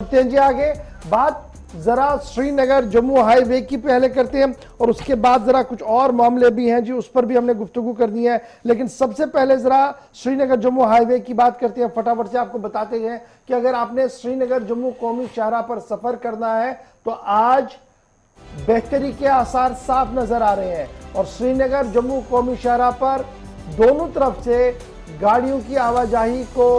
बढ़ते हैं जी आगे। बात जरा श्रीनगर जम्मू हाईवे की पहले करते हैं और उसके बाद जरा कुछ और मामले भी हैं जी, उस पर भी हमने गुफ्तगू करनी है। लेकिन सबसे पहले जरा श्रीनगर जम्मू हाईवे की बात करते हैं। फटाफट से आपको बताते हैं कि अगर आपने श्रीनगर जम्मू कौमी शाहराह पर सफर करना है तो आज बेहतरी के आसार साफ नजर आ रहे हैं और श्रीनगर जम्मू कौमी शाहराह पर दोनों तरफ से गाड़ियों की आवाजाही को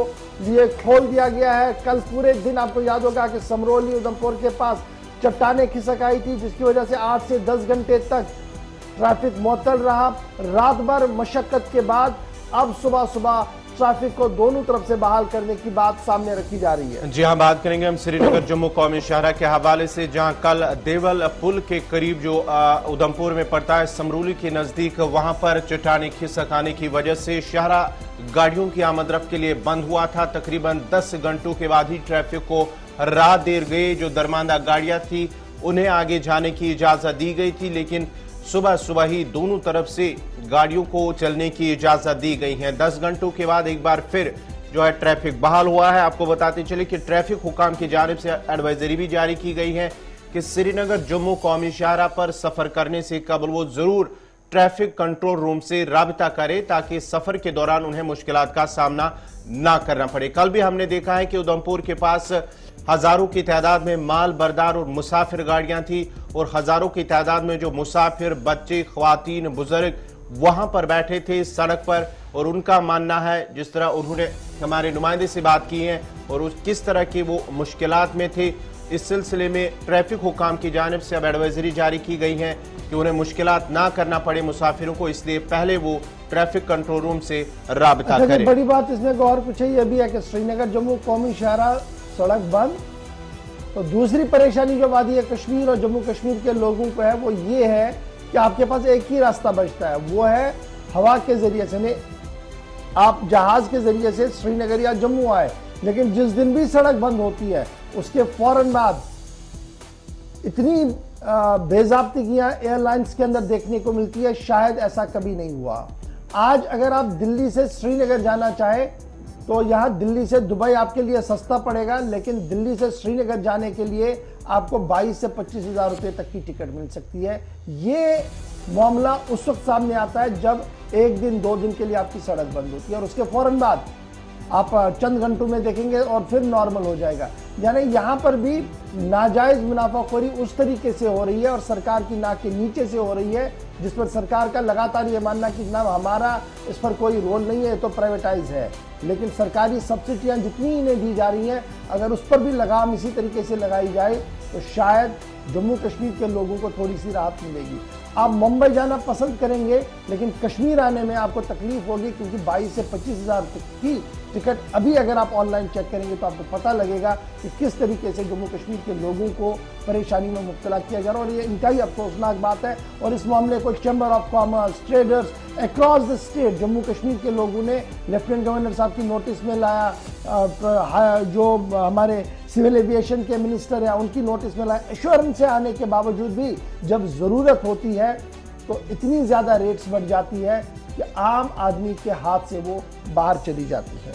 लिए खोल दिया गया है। कल पूरे दिन आपको याद होगा कि समरोली उधमपुर के पास चट्टानें खिसक आई थी, जिसकी वजह से 8 से 10 घंटे तक ट्रैफिक मुअत्तल रहा। रात भर मशक्कत के बाद अब सुबह सुबह ट्रैफिक को दोनों तरफ से बहाल करने की बात सामने रखी जा रही है। जी हां, बात करेंगे हम श्रीनगर जम्मू कौमी शाहराह के हवाले से, जहां कल देवल पुल के करीब जो उधमपुर में पड़ता है समरूली के नजदीक, वहां पर चट्टानें खिसक आने की वजह से शाहराह गाड़ियों की आमदरफ्त के लिए बंद हुआ था। तकरीबन 10 घंटों के बाद ही ट्रैफिक को राह दे गई। जो दरमांदा गाड़ियां थी उन्हें आगे जाने की इजाजत दी गई थी, लेकिन सुबह सुबह ही दोनों तरफ से गाड़ियों को चलने की इजाजत दी गई है। 10 घंटों के बाद एक बार फिर जो है ट्रैफिक बहाल हुआ है। आपको बताते चले कि ट्रैफिक हुकाम की जानिब से एडवाइजरी भी जारी की गई है कि श्रीनगर जम्मू कौमी शाहराह पर सफर करने से कबल वो जरूर ट्रैफिक कंट्रोल रूम से राबिता करे ताकि सफर के दौरान उन्हें मुश्किलात का सामना ना करना पड़े। कल भी हमने देखा है कि उधमपुर के पास हजारों की तादाद में माल बरदार और मुसाफिर गाड़ियां थी और हजारों की तादाद में जो मुसाफिर, बच्चे, ख्वातीन, बुजुर्ग वहां पर बैठे थे सड़क पर, और उनका मानना है, जिस तरह उन्होंने हमारे नुमाइंदे से बात की है और किस तरह की वो मुश्किलात में थे, इस सिलसिले में ट्रैफिक हुकाम की जानिब से अब एडवाइजरी जारी की गई है कि उन्हें मुश्किलात ना करना पड़े मुसाफिरों को, इसलिए पहले वो ट्रैफिक कंट्रोल रूम से राबिता करें। बड़ी बात इसमें गौर कुछ यह भी है कि श्रीनगर जम्मू कौमी शाहराह सड़क बंद, तो दूसरी परेशानी जो वादी कश्मीर और जम्मू कश्मीर के लोगों को है वो ये है कि आपके पास एक ही रास्ता बचता है, वो है हवा के जरिए से, आप जहाज के जरिए से श्रीनगर या जम्मू आए। लेकिन जिस दिन भी सड़क बंद होती है उसके फौरन बाद इतनी बेज़ाब्तियां एयरलाइंस के अंदर देखने को मिलती है, शायद ऐसा कभी नहीं हुआ। आज अगर आप दिल्ली से श्रीनगर जाना चाहे तो यहां दिल्ली से दुबई आपके लिए सस्ता पड़ेगा, लेकिन दिल्ली से श्रीनगर जाने के लिए आपको 22 से 25 हजार रुपए तक की टिकट मिल सकती है। ये मामला उस वक्त सामने आता है जब एक दिन 2 दिन के लिए आपकी सड़क बंद होती है और उसके फौरन बाद आप चंद घंटों में देखेंगे और फिर नॉर्मल हो जाएगा। यानी यहां पर भी नाजायज मुनाफाखोरी उस तरीके से हो रही है और सरकार की नाक के नीचे से हो रही है, जिस पर सरकार का लगातार ये मानना कि जनाब हमारा इस पर कोई रोल नहीं है, तो प्राइवेटाइज है। लेकिन सरकारी सब्सिडियां जितनी इन्हें दी जा रही हैं, अगर उस पर भी लगाम इसी तरीके से लगाई जाए तो शायद जम्मू कश्मीर के लोगों को थोड़ी सी राहत मिलेगी। आप मुंबई जाना पसंद करेंगे लेकिन कश्मीर आने में आपको तकलीफ होगी, क्योंकि 22 से 25 हजार की टिकट अभी अगर आप ऑनलाइन चेक करेंगे तो आपको पता लगेगा कि किस तरीके से जम्मू कश्मीर के लोगों को परेशानी में मुब्तला किया जा रहा है। और ये इंतहाई अफसोसनाक बात है और इस मामले को chamber of commerce, traders across the state Jammu Kashmir के लोगों ने लेफ्टिनेंट गवर्नर साहब की नोटिस में लाया, जो हमारे सिविल एविएशन के मिनिस्टर हैं उनकी नोटिस में लाया। एश्योरेंस से आने के बावजूद भी जब जरूरत होती है तो इतनी ज्यादा रेट्स बढ़ जाती है कि आम आदमी के हाथ से वो बाहर चली जाती है।